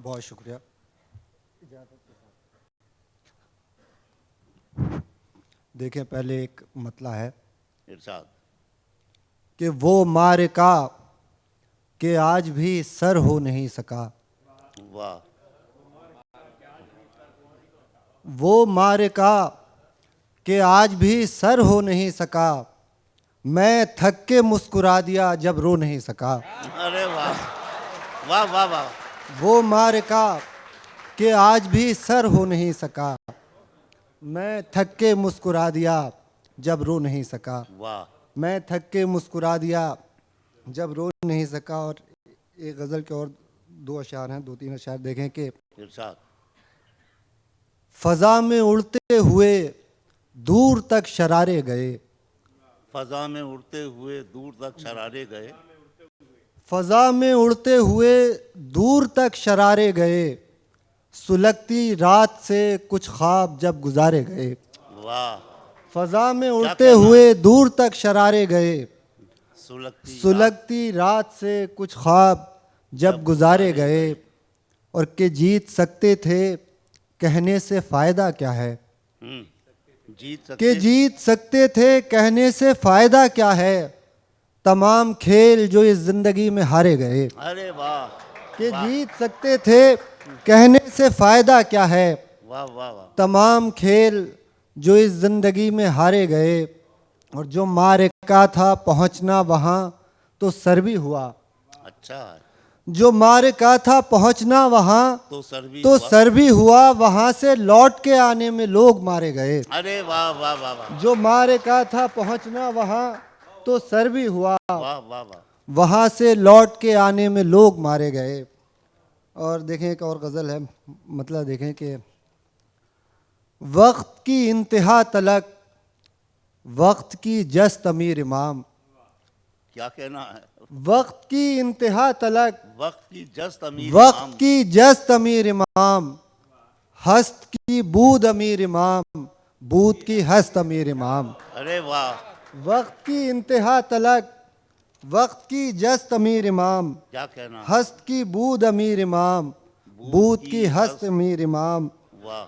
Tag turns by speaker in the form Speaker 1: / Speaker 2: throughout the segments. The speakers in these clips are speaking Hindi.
Speaker 1: बहुत शुक्रिया। देखें, पहले एक मतला है
Speaker 2: इरशाद।
Speaker 1: कि वो मारिका के आज भी सर हो नहीं सका,
Speaker 2: वाह।
Speaker 1: वो मारिका के आज भी सर हो नहीं सका, मैं थक के मुस्कुरा दिया जब रो नहीं सका।
Speaker 2: अरे वाह वाह वाह वाह।
Speaker 1: वो मारिका के आज भी सर हो नहीं सका, मैं थक के मुस्कुरा दिया जब रो नहीं सका।
Speaker 2: वाह।
Speaker 1: मैं थक के मुस्कुरा दिया जब रो नहीं सका। और एक गज़ल के और दो अशार हैं, दो तीन अशार देखें कि
Speaker 2: इरशाद।
Speaker 1: फ़ज़ा में उड़ते हुए दूर तक शरारे गए,
Speaker 2: फजा में उड़ते हुए दूर तक शरारे गए।
Speaker 1: फ़ज़ा में उड़ते हुए दूर तक शरारे गए, सुलगती रात से कुछ ख्वाब जब गुजारे गए।
Speaker 2: वाह।
Speaker 1: फ़ज़ा में उड़ते
Speaker 2: कहना
Speaker 1: हुए दूर तक शरारे गए,
Speaker 2: सुलगती
Speaker 1: रात से कुछ ख्वाब जब गुजारे गए। और कि जीत सकते थे कहने से फ़ायदा क्या है, जीत सकते थे कहने से फ़ायदा क्या है, तमाम खेल जो इस ज़िंदगी में हारे गए।
Speaker 2: अरे वाह।
Speaker 1: कि जीत सकते थे कहने से फ़ायदा क्या है,
Speaker 2: वाह वाह वाह।
Speaker 1: तमाम खेल जो इस ज़िंदगी में हारे गए। और जो मारिका था पहुंचना वहाँ तो सर भी हुआ,
Speaker 2: अच्छा है।
Speaker 1: जो मारिका था पहुंचना वहाँ
Speaker 2: तो
Speaker 1: सर भी हुआ, वहाँ से लौट के आने में लोग मारे गए।
Speaker 2: अरे वाह वाह वाह वाह।
Speaker 1: जो मारिका था पहुंचना वहाँ तो सर भी हुआ,
Speaker 2: वाह वाह वाह।
Speaker 1: वहाँ से लौट के आने में लोग मारे गए। और देखें एक और गज़ल है, मतलब देखें कि वक्त की इंतहा तलक वक्त की जस्त अमीर इमाम,
Speaker 2: क्या कहना है?
Speaker 1: वक्त की इंतहा तलक
Speaker 2: वक्त की जस्त अमीर
Speaker 1: वक्त
Speaker 2: इमाम।
Speaker 1: की जस्त अमीर इमाम, हस्त की बूद अमीर इमाम, बूद की हस्त अमीर इमाम।
Speaker 2: अरे वाह।
Speaker 1: वक्त की इंतहा तलक वक्त की जस्त अमीर इमाम,
Speaker 2: क्या कहना है?
Speaker 1: हस्त की बूद अमीर इमाम, बूद की हस्त अमीर इमाम।
Speaker 2: वाह।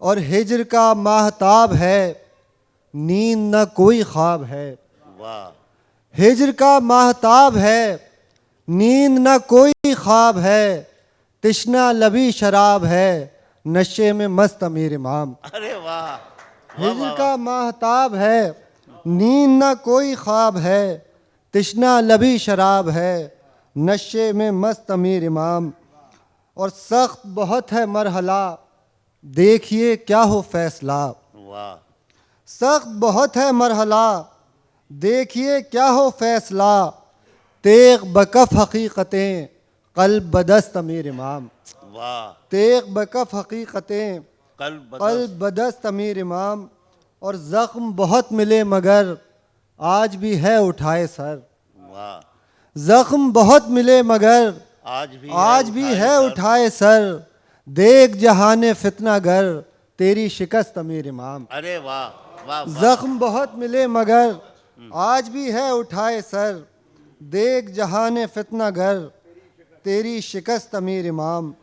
Speaker 1: और हिज्र का माहताब है नींद न कोई ख्वाब है,
Speaker 2: वाह।
Speaker 1: हिज्र का माहताब है नींद न कोई ख्वाब है, तिश्ना लबी शराब है नशे में मस्त अमीर इमाम।
Speaker 2: अरे वाह।
Speaker 1: हिज्र का माहताब है नींद न कोई ख्वाब है, तिश्ना लबी शराब है नशे में मस्त अमीर इमाम। और सख्त बहुत है मरहला देखिए क्या हो फैसला,
Speaker 2: वाह।
Speaker 1: सख्त बहुत है मरहला देखिए क्या हो फैसला, तेग बकफ हकीकतें कल्ब बदस्त अमीर इमाम।
Speaker 2: वाह।
Speaker 1: तेग बकफ हकीकतें
Speaker 2: कल्ब
Speaker 1: बदस्त अमीर इमाम। और ज़ख्म बहुत मिले मगर आज भी है उठाए सर,
Speaker 2: वाह।
Speaker 1: ज़ख्म बहुत मिले मगर आज भी है उठाए सर, देख जहाने फितना गर तेरी शिकस्त अमीर इमाम।
Speaker 2: अरे वाह वाह।
Speaker 1: जख्म बहुत मिले मगर आज भी है उठाए सर, देख जहाने फितना गर तेरी शिकस्त अमीर इमाम।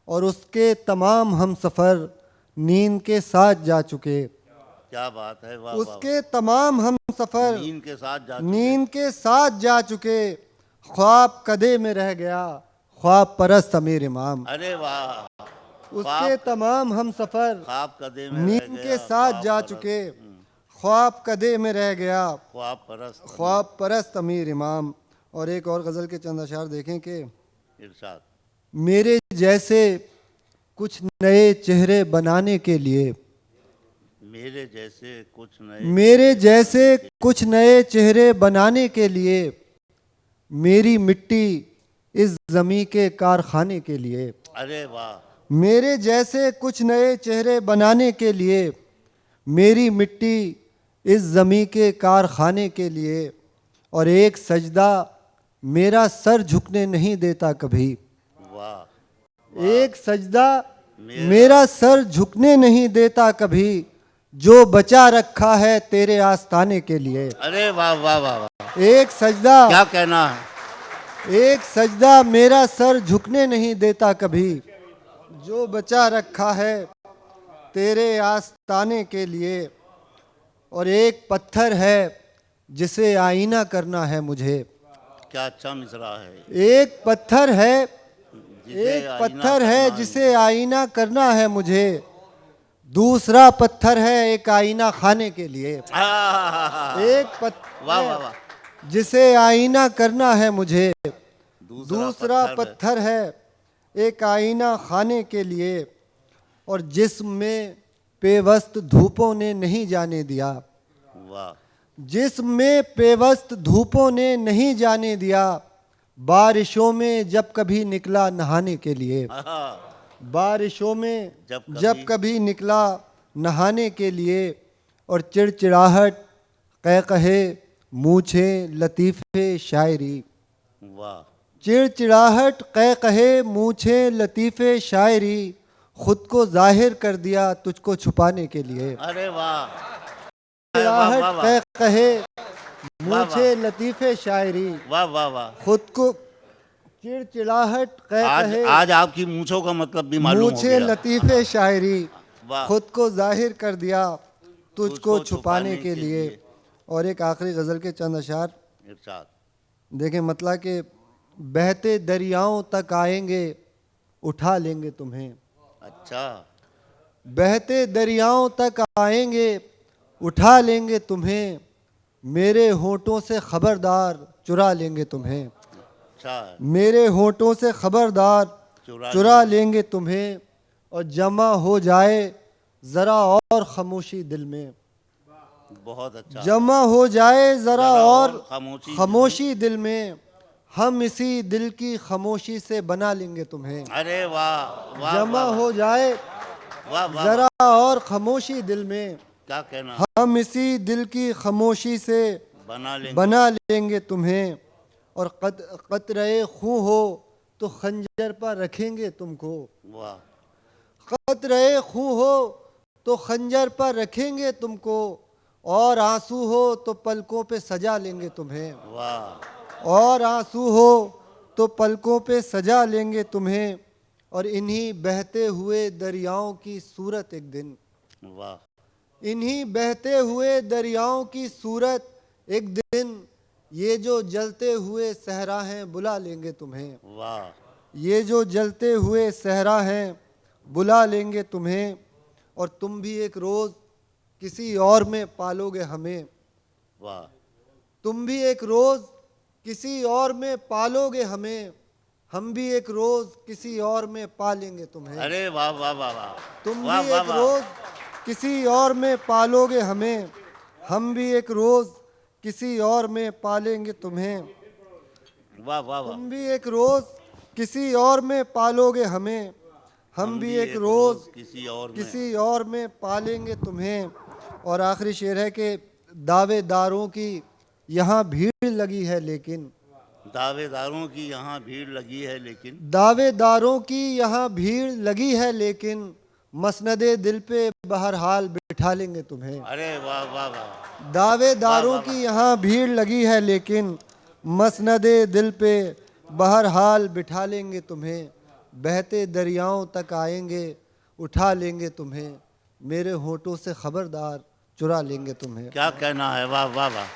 Speaker 1: और उसके तमाम हम सफ़र नींद के साथ जा चुके,
Speaker 2: क्या बात है। वाह।
Speaker 1: उसके तमाम हम सफ़र
Speaker 2: नींद के
Speaker 1: साथ जा चुके, ख्वाब कदे में रह गया ख्वाब परस्त अमीर इमाम।
Speaker 2: अरे वाह।
Speaker 1: उसके तमाम हम सफ़र
Speaker 2: ख्वाब कदे में
Speaker 1: नींद के साथ जा चुके, ख्वाब कदे में रह गया ख्वाब परस्त अमीर इमाम। और एक और गज़ल के चंद अशार देखें कि
Speaker 2: इरशाद।
Speaker 1: मेरे जैसे कुछ नए चेहरे बनाने के लिए,
Speaker 2: मेरे जैसे कुछ
Speaker 1: नए चेहरे बनाने के लिए, मेरी मिट्टी इस ज़मीं के कारखाने के लिए।
Speaker 2: अरे वाह।
Speaker 1: मेरे जैसे कुछ नए चेहरे बनाने के लिए, मेरी मिट्टी इस ज़मीं के कारखाने के लिए। और एक सजदा मेरा सर झुकने नहीं देता कभी,
Speaker 2: वाह।
Speaker 1: एक सजदा मेरा सर झुकने नहीं देता कभी, जो बचा रखा है तेरे आस्ताने के लिए।
Speaker 2: अरे वाह वाह वाह वाह।
Speaker 1: एक सजदा
Speaker 2: क्या कहना है।
Speaker 1: एक सजदा मेरा सर झुकने नहीं देता कभी, जो बचा रखा है तेरे आस्ताने के लिए। और एक पत्थर है जिसे आईना करना है मुझे।
Speaker 2: क्या अच्छा मिसरा है।
Speaker 1: एक पत्थर है,
Speaker 2: जिसे
Speaker 1: एक
Speaker 2: आईना
Speaker 1: पत्थर
Speaker 2: करना
Speaker 1: है जिसे आईना करना है मुझे। दूसरा पत्थर है एक आईना खाने के लिए। एक
Speaker 2: वाह
Speaker 1: पत्थर
Speaker 2: वाह
Speaker 1: है
Speaker 2: वाह।
Speaker 1: जिसे आईना करना है मुझे।
Speaker 2: दूसरा
Speaker 1: दूसरा
Speaker 2: पत्थर
Speaker 1: पत्थर है एक आईना खाने के लिए। और जिस्म में पेवस्त धूपों ने नहीं जाने दिया।
Speaker 2: वाह।
Speaker 1: जिस्म में पेवस्त धूपों ने नहीं जाने दिया। बारिशों में जब कभी निकला नहाने के लिए। बारिशों में जब कभी निकला नहाने के लिए। और चिड़चिड़ाहट क़हक़हे मूछे लतीफ़े शायरी।
Speaker 2: वाह।
Speaker 1: चिड़चिड़ाहट क़हक़हे मूछे लतीफ़े शायरी। खुद को जाहिर कर दिया तुझको छुपाने के लिए।
Speaker 2: अरे वाह।
Speaker 1: चिड़चिड़ाहट
Speaker 2: वाह वाह
Speaker 1: क़हक़हे
Speaker 2: वाह
Speaker 1: मूछे लतीफ़े शायरी।
Speaker 2: वाह वाह वाह।
Speaker 1: खुद को चिड़चिड़ाहट
Speaker 2: आज
Speaker 1: क़हक़हे
Speaker 2: आज आपकी मूंछों का मतलब भी मालूम हो
Speaker 1: मूछे
Speaker 2: गया।
Speaker 1: लतीफ़े शायरी।
Speaker 2: वाह।
Speaker 1: खुद को जाहिर कर दिया तुझको
Speaker 2: तुझको
Speaker 1: छुपाने के लिए। और एक आखिरी गज़ल के चंद अशार
Speaker 2: इरशाद।
Speaker 1: देखें, मतलब कि बहते दरियाओं तक आएंगे उठा लेंगे तुम्हें।
Speaker 2: अच्छा।
Speaker 1: बहते दरियाओं तक आएंगे उठा लेंगे तुम्हें। मेरे होठों से खबरदार चुरा लेंगे तुम्हें।
Speaker 2: अच्छा।
Speaker 1: मेरे होठों से खबरदार चुरा लेंगे तुम्हें। और जमा हो जाए ज़रा और ख़ामोशी दिल में।
Speaker 2: बहुत अच्छा।
Speaker 1: जमा हो जाए ज़रा और
Speaker 2: खामोशी
Speaker 1: दिल में। हम इसी दिल की खामोशी से बना लेंगे तुम्हें।
Speaker 2: अरे वाह वाह।
Speaker 1: जमा हो जाए
Speaker 2: वाह वाह।
Speaker 1: ज़रा और खामोशी दिल में।
Speaker 2: क्या कहना।
Speaker 1: हम इसी दिल की खामोशी से बना लेंगे तुम्हें। और कतरे खूं हो तो खंजर पर रखेंगे तुमको।
Speaker 2: वाह।
Speaker 1: कतरे खूं हो तो खंजर पर रखेंगे तुमको। और आंसू हो तो पलकों पे सजा लेंगे तुम्हें।
Speaker 2: वाह।
Speaker 1: और आंसू हो तो पलकों पे सजा लेंगे तुम्हें। और इन्हीं बहते हुए दरियाओं की सूरत एक दिन।
Speaker 2: वाह।
Speaker 1: इन्हीं बहते हुए दरियाओं की सूरत एक दिन। ये जो जलते हुए सहरा हैं बुला लेंगे तुम्हें।
Speaker 2: वाह।
Speaker 1: ये जो जलते हुए सहरा हैं बुला लेंगे तुम्हें। और तुम भी एक रोज़ किसी और में पालोगे हमें।
Speaker 2: वाह।
Speaker 1: तुम भी एक रोज़ किसी और में पालोगे हमें। हम भी एक रोज़ किसी और में पालेंगे तुम्हें।
Speaker 2: अरे वाह वाह वाह वाह।
Speaker 1: तुम
Speaker 2: वाह
Speaker 1: भी
Speaker 2: वाह
Speaker 1: एक
Speaker 2: वाह।
Speaker 1: रोज़ किसी और में पालोगे हमें। हम भी एक रोज़ किसी और में पालेंगे तुम्हें।
Speaker 2: वाह वाह वाह।
Speaker 1: तुम भी एक रोज़ किसी और में पालोगे हमें। हम भी एक रोज़ किसी और में पालेंगे तुम्हें। और आखिरी शेर है कि दावेदारों की यहाँ भीड़ लगी है लेकिन।
Speaker 2: दावेदारों की यहाँ भीड़ लगी है लेकिन।
Speaker 1: दावेदारों की यहाँ भीड़ लगी है लेकिन। मसनदे दिल पे बहरहाल बिठा लेंगे तुम्हें।
Speaker 2: अरे वाह वाह वाह।
Speaker 1: दावेदारों
Speaker 2: वाह, वाह,
Speaker 1: की यहाँ भीड़ लगी है लेकिन। मसनदे दिल पे बहरहाल बिठा लेंगे तुम्हें। बहते दरियाओं तक आएंगे उठा लेंगे तुम्हें। मेरे होठों से खबरदार चुरा लेंगे तुम्हें।
Speaker 2: क्या कहना है। वाह वाह वाह।